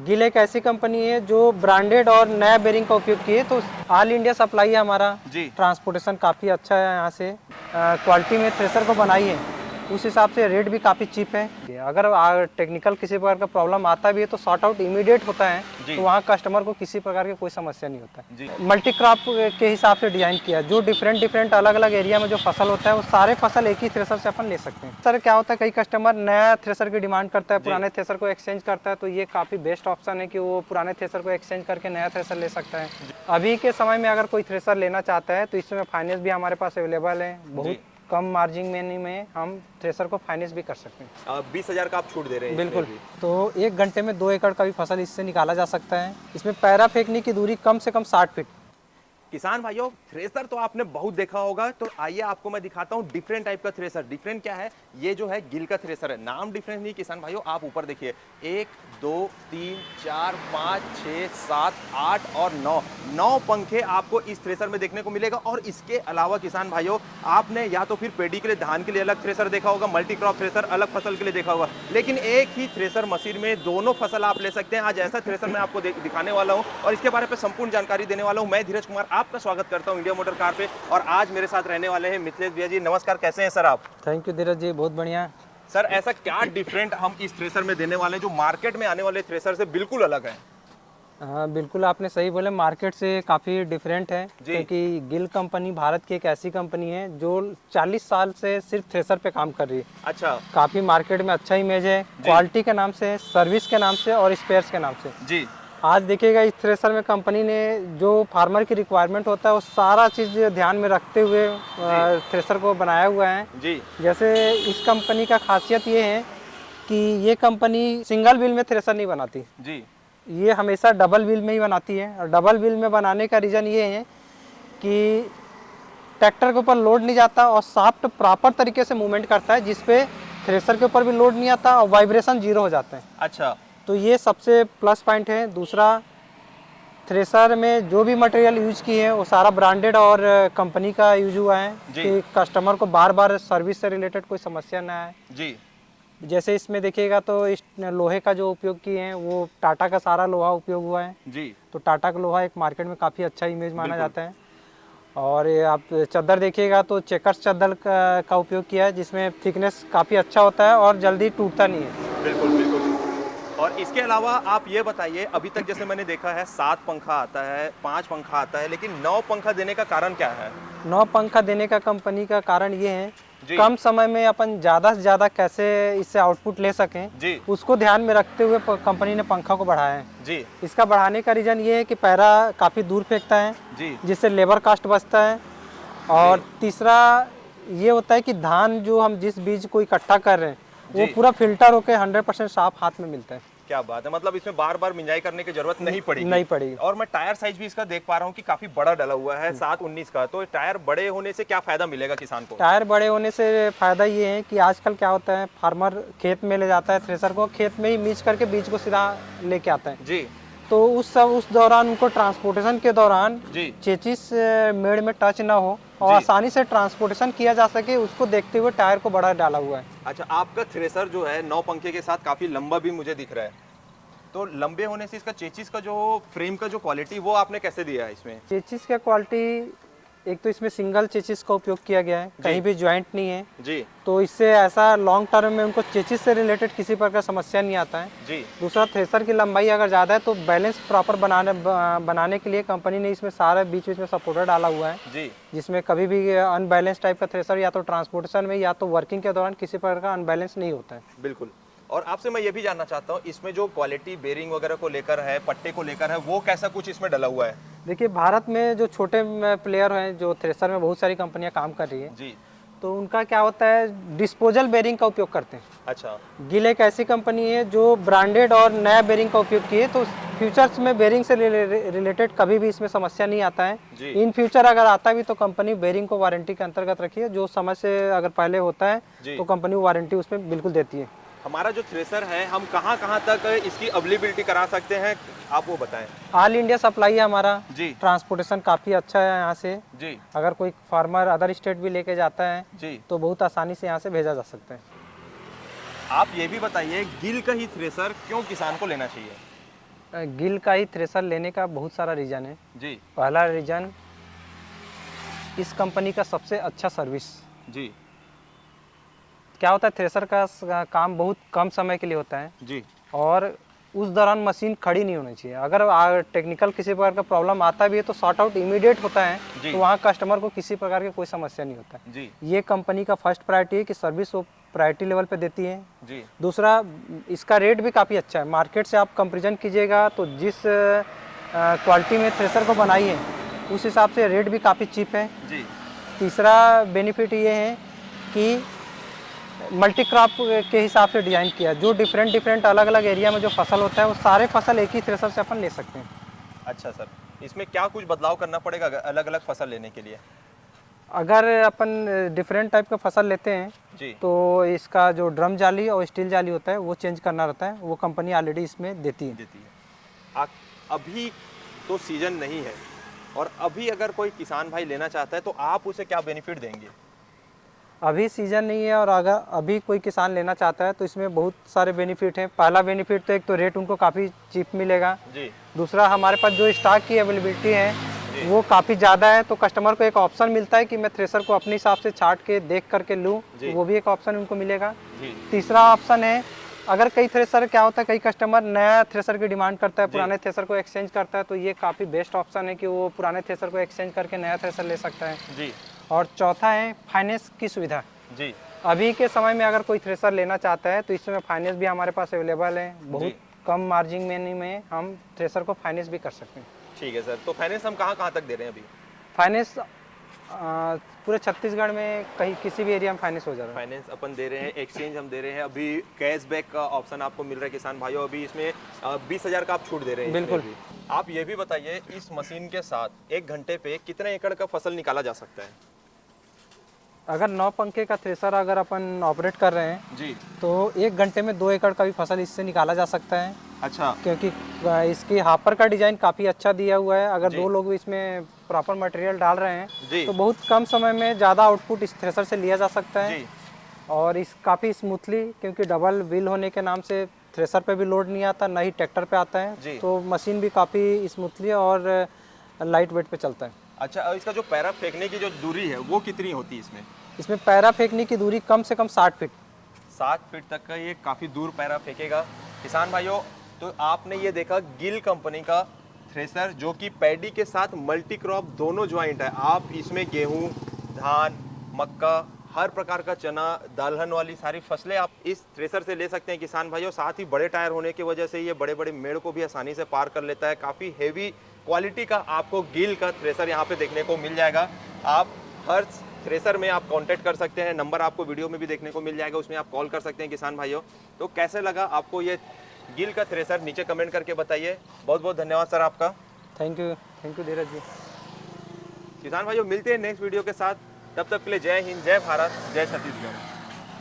गिल एक ऐसी कंपनी है जो ब्रांडेड और नया बेरिंग का उपयोग किए, तो ऑल इंडिया सप्लाई है हमारा जी। ट्रांसपोर्टेशन काफ़ी अच्छा है यहाँ से। क्वालिटी में थ्रेसर को बनाई है, उस हिसाब से रेट भी काफ़ी चीप है। अगर टेक्निकल किसी प्रकार का प्रॉब्लम आता भी है तो सॉर्ट आउट इमीडिएट होता है, तो वहाँ कस्टमर को किसी प्रकार की कोई समस्या नहीं होता है। मल्टी क्रॉप के हिसाब से डिजाइन किया, जो डिफरेंट अलग अलग एरिया में जो फसल होता है वो सारे फसल एक ही थ्रेसर से अपन ले सकते हैं। सर क्या होता है, कई कस्टमर नया थ्रेसर की डिमांड करता है, पुराने थ्रेसर को एक्सचेंज करता है, तो ये काफ़ी बेस्ट ऑप्शन है कि वो पुराने थ्रेसर को एक्सचेंज करके नया थ्रेसर ले सकता है। अभी के समय में अगर कोई थ्रेसर लेना चाहता है तो इसमें फाइनेंस भी हमारे पास अवेलेबल है। बहुत कम मार्जिन में हम थ्रेसर को फाइनेंस भी कर सकते हैं। 20,000 का आप छूट दे रहे हैं बिल्कुल। इसमें भी। तो 1 घंटे में 2 एकड़ का भी फसल इससे निकाला जा सकता है। इसमें पैरा फेंकने की दूरी कम से कम 60 फीट। किसान भाइयों, थ्रेसर तो आपने बहुत देखा होगा, तो आइए आपको मैं दिखाता हूँ डिफरेंट टाइप का थ्रेसर। डिफरेंट क्या है, ये जो है गिल का थ्रेसर है। नाम डिफरेंट नहीं किसान भाइयों, आप ऊपर देखिए 1 2 3 4 5 6 7 8 और 9 पंखे आपको इस थ्रेसर में देखने को मिलेगा। और इसके अलावा किसान भाइयों, आपने या तो फिर पेडी के लिए, धान के लिए अलग थ्रेसर देखा होगा, मल्टी क्रॉप थ्रेसर अलग फसल के लिए देखा होगा, लेकिन एक ही थ्रेसर मशीन में दोनों फसल आप ले सकते हैं। आज ऐसा थ्रेसर मैं आपको दिखाने वाला हूं और इसके बारे में संपूर्ण जानकारी देने वाला हूं। मैं धीरज कुमार आपका स्वागत करता हूं इंडिया मोटर कार पे, और आज मेरे साथ रहने वाले हैं मिथिलेश भैया जी। नमस्कार, कैसे हैं सर आप? थैंक यू धीरज जी, बहुत बढ़िया। सर ऐसा क्या डिफरेंट हम इस थ्रेसर में देने वाले हैं जो मार्केट में आने वाले थ्रेसर से बिल्कुल अलग है? हाँ बिल्कुल, आपने सही बोले, मार्केट से काफ़ी डिफरेंट है, क्योंकि गिल कंपनी भारत की एक ऐसी कंपनी है जो 40 साल से सिर्फ थ्रेसर पे काम कर रही है। अच्छा। काफ़ी मार्केट में अच्छा इमेज है, क्वालिटी के नाम से, सर्विस के नाम से और स्पेयर्स के नाम से। जी। आज देखिएगा इस थ्रेसर में कंपनी ने जो फार्मर की रिक्वायरमेंट होता है वो सारा चीज़ ध्यान में रखते हुए थ्रेसर को बनाया हुआ है। जी। जैसे इस कंपनी का खासियत ये है कि ये कंपनी सिंगल व्हील में थ्रेसर नहीं बनाती जी। ये हमेशा डबल व्हील में ही बनाती है। और डबल व्हील में बनाने का रीज़न ये है कि ट्रैक्टर के ऊपर लोड नहीं जाता और शाफ्ट प्रॉपर तरीके से मूवमेंट करता है, जिसपे थ्रेसर के ऊपर भी लोड नहीं आता और वाइब्रेशन जीरो हो जाता है। अच्छा। तो ये सबसे प्लस पॉइंट है। दूसरा, थ्रेसर में जो भी मटेरियल यूज किए हैं वो सारा ब्रांडेड और कंपनी का यूज हुआ है कि कस्टमर को बार बार सर्विस से रिलेटेड कोई समस्या ना आए। जी। जैसे इसमें देखिएगा तो इस लोहे का जो उपयोग किए हैं वो टाटा का सारा लोहा उपयोग हुआ है। जी। तो टाटा का लोहा एक मार्केट में काफ़ी अच्छा इमेज माना जाता है। और ये आप चादर देखिएगा तो चेकर्स चादर का उपयोग किया है, जिसमें थिकनेस काफ़ी अच्छा होता है और जल्दी टूटता नहीं है। बिल्कुल बिल्कुल। और इसके अलावा आप ये बताइए, अभी तक जैसे मैंने देखा है 7 पंखा आता है, 5 पंखा आता है, लेकिन 9 पंखा देने का कारण क्या है? 9 पंखा देने का कंपनी का कारण ये है, कम समय में अपन ज़्यादा से ज़्यादा कैसे इससे आउटपुट ले सकें, उसको ध्यान में रखते हुए कंपनी ने पंखा को बढ़ाया है। जी। इसका बढ़ाने का रीज़न ये है कि पैरा काफ़ी दूर फेंकता है, जिससे लेबर कास्ट बचता है। और तीसरा ये होता है कि धान जो हम जिस बीज को इकट्ठा कर रहे हैं वो पूरा फिल्टर होकर 100% साफ हाथ में मिलता है। क्या बात है, मतलब इसमें बार बार मिंजाई करने की जरूरत नहीं पड़ेगी। और मैं टायर साइज भी इसका देख पा रहा हूँ कि काफी बड़ा डला हुआ है, 7/19 का। तो टायर बड़े होने से क्या फायदा मिलेगा किसान को? टायर बड़े होने से फायदा ये है कि आजकल क्या होता है, फार्मर खेत में ले जाता है थ्रेसर को, खेत में ही मिक्स करके बीज को सीधा लेके आता है जी। तो उस दौरान उनको ट्रांसपोर्टेशन के दौरान चेचिस मेड़ में टच ना हो और आसानी से ट्रांसपोर्टेशन किया जा सके, उसको देखते हुए टायर को बड़ा डाला हुआ है। अच्छा, आपका थ्रेसर जो है 9 पंखे के साथ काफी लंबा भी मुझे दिख रहा है, तो लंबे होने से इसका चेचिस का जो फ्रेम का जो क्वालिटी वो आपने कैसे दिया है इसमें? चेचिस का क्वालिटी, एक तो इसमें सिंगल चेचिस का उपयोग किया गया है, कहीं भी ज्वाइंट नहीं है जी। तो इससे ऐसा लॉन्ग टर्म में उनको चेचिस से रिलेटेड किसी प्रकार का समस्या नहीं आता है जी। दूसरा, थ्रेसर की लंबाई अगर ज़्यादा है तो बैलेंस प्रॉपर बनाने के लिए कंपनी ने इसमें सारे बीच में सपोर्टर डाला हुआ है जी, जिसमें कभी भी अनबैलेंस टाइप का थ्रेसर या तो ट्रांसपोर्टेशन में या तो वर्किंग के दौरान किसी प्रकार का अनबैलेंस नहीं होता है। बिल्कुल। और आपसे मैं ये भी जानना चाहता हूँ, इसमें जो क्वालिटी बेरिंग वगैरह को लेकर है, पट्टे को लेकर है, वो कैसा कुछ इसमें डला हुआ है? देखिए, भारत में जो छोटे प्लेयर हैं, जो थ्रेसर में बहुत सारी कंपनियां काम कर रही है जी, तो उनका क्या होता है, डिस्पोजल बेरिंग का उपयोग करते हैं। अच्छा। गिल एक ऐसी कंपनी है जो ब्रांडेड और नया बेरिंग का उपयोग किए, तो फ्यूचर्स में बेरिंग से रिलेटेड कभी भी इसमें समस्या नहीं आता है। इन फ्यूचर अगर आता भी तो कंपनी बेरिंग को वारंटी के अंतर्गत रखी है, जो समय से अगर पहले होता है तो कंपनी वारंटी उसमें बिल्कुल देती है। हमारा जो थ्रेसर है, हम कहाँ कहाँ तक इसकी अवेलेबिलिटी करा सकते हैं, आप वो बताएं। ऑल इंडिया सप्लाई है हमारा जी। ट्रांसपोर्टेशन काफ़ी अच्छा है यहाँ से जी। अगर कोई फार्मर अदर स्टेट भी लेके जाता है जी, तो बहुत आसानी से यहाँ से भेजा जा सकता है। आप ये भी बताइए, गिल का ही थ्रेसर क्यों किसान को लेना चाहिए? गिल का ही थ्रेसर लेने का बहुत सारा रीज़न है। जी पहला रीज़न, इस कंपनी का सबसे अच्छा सर्विस। जी क्या होता है, थ्रेसर का काम बहुत कम समय के लिए होता है जी और उस दौरान मशीन खड़ी नहीं होनी चाहिए। अगर टेक्निकल किसी प्रकार का प्रॉब्लम आता भी है तो सॉर्ट आउट इमीडिएट होता है, जी। तो वहाँ कस्टमर को किसी प्रकार की कोई समस्या नहीं होता है। जी ये कंपनी का फर्स्ट प्रायोरिटी है कि सर्विस वो प्रायोरिटी लेवल पे देती है। जी दूसरा, इसका रेट भी काफ़ी अच्छा है। मार्केट से आप कंपेरिजन कीजिएगा तो जिस क्वालिटी में थ्रेसर को बनाई है उस हिसाब से रेट भी काफ़ी चीप है। जी तीसरा बेनिफिट ये है कि मल्टी क्रॉप के हिसाब से डिज़ाइन किया है। जो डिफरेंट अलग अलग एरिया में जो फसल होता है वो सारे फसल एक ही थ्रेसर से अपन ले सकते हैं। अच्छा सर, इसमें क्या कुछ बदलाव करना पड़ेगा अलग अलग फसल लेने के लिए? अगर अपन डिफरेंट टाइप का फसल लेते हैं जी तो इसका जो ड्रम जाली और स्टील जाली होता है वो चेंज करना रहता है। वो कंपनी ऑलरेडी इसमें देती है। देती है। अभी तो सीजन नहीं है, और अभी अगर कोई किसान भाई लेना चाहता है तो आप उसे क्या बेनिफिट देंगे? अभी सीजन नहीं है और अगर अभी कोई किसान लेना चाहता है तो इसमें बहुत सारे बेनिफिट हैं। पहला बेनिफिट तो एक तो रेट उनको काफ़ी चीप मिलेगा। जी दूसरा, हमारे पास जो स्टॉक की अवेलेबिलिटी है वो काफ़ी ज़्यादा है, तो कस्टमर को एक ऑप्शन मिलता है कि मैं थ्रेसर को अपने हिसाब से छाट के देख करके लूँ, जी। वो भी एक ऑप्शन उनको मिलेगा। जी तीसरा ऑप्शन है, अगर कई थ्रेसर क्या होता है, कई कस्टमर नया थ्रेसर की डिमांड करता है, पुराने थ्रेसर को एक्सचेंज करता है, तो ये काफ़ी बेस्ट ऑप्शन है कि वो पुराने थ्रेसर को एक्सचेंज करके नया थ्रेसर ले सकता है। जी और चौथा है फाइनेंस की सुविधा। जी अभी के समय में अगर कोई थ्रेसर लेना चाहता है तो इसमें फाइनेंस भी हमारे पास अवेलेबल है। बहुत कम मार्जिन में हम थ्रेसर को फाइनेंस भी कर सकते हैं। ठीक है सर, तो फाइनेंस हम कहाँ तक दे रहे हैं अभी? फाइनेंस पूरे छत्तीसगढ़ में कहीं किसी भी एरिया में फाइनेंस हो जा रहा है। फाइनेंस अपन दे रहे हैं, एक्सचेंज हम दे रहे हैं, अभी कैशबैक का ऑप्शन आपको मिल रहा है किसान भाइयों। अभी इसमें 20,000 का आप छूट दे रहे हैं इसमें बिल्कुल। भी। आप ये भी बताइए, इस मशीन के साथ 1 घंटे पे कितने एकड़ का फसल निकाला जा सकता है? अगर 9 पंखे का थ्रेसर अगर अपन ऑपरेट कर रहे हैं जी तो 1 घंटे में 2 एकड़ का भी फसल इससे निकाला जा सकता है। अच्छा क्योंकि इसकी हापर का डिज़ाइन काफ़ी अच्छा दिया हुआ है। अगर जी। 2 लोग इसमें प्रॉपर मटेरियल डाल रहे हैं जी तो बहुत कम समय में ज़्यादा आउटपुट इस थ्रेसर से लिया जा सकता है। जी और इस काफ़ी स्मूथली, क्योंकि डबल व्हील होने के नाम से थ्रेसर पे भी लोड नहीं आता, ना ही ट्रैक्टर पे आता जी। है, तो मशीन भी काफ़ी स्मूथली और लाइट वेट पे चलता है। अच्छा, और इसका जो पैरा फेंकने की जो दूरी है वो कितनी होती है इसमें? इसमें पैरा फेंकने की दूरी कम से कम 60 फीट। 7 फीट तक का ये काफ़ी दूर पैरा फेंकेगा। किसान भाइयों, तो आपने ये देखा गिल कंपनी का थ्रेसर, जो कि पैडी के साथ मल्टी क्रॉप दोनों ज्वाइंट है। आप इसमें गेहूं, धान, मक्का, हर प्रकार का चना, दलहन वाली सारी फसलें आप इस थ्रेसर से ले सकते हैं किसान भाइयों। साथ ही बड़े टायर होने की वजह से ये बड़े बड़े मेड़ को भी आसानी से पार कर लेता है। काफ़ी हेवी क्वालिटी का आपको गिल का थ्रेसर यहाँ पे देखने को मिल जाएगा। आप हर थ्रेसर में आप कांटेक्ट कर सकते हैं, नंबर आपको वीडियो में भी देखने को मिल जाएगा, उसमें आप कॉल कर सकते हैं किसान भाइयों। तो कैसे लगा आपको ये गिल का थ्रेसर, नीचे कमेंट करके बताइए। बहुत बहुत धन्यवाद सर आपका। थैंक यू धीरज जी। किसान भाइयों, मिलते हैं नेक्स्ट वीडियो के साथ, तब तक के लिए जय हिंद, जय भारत, जय छत्तीसगढ़।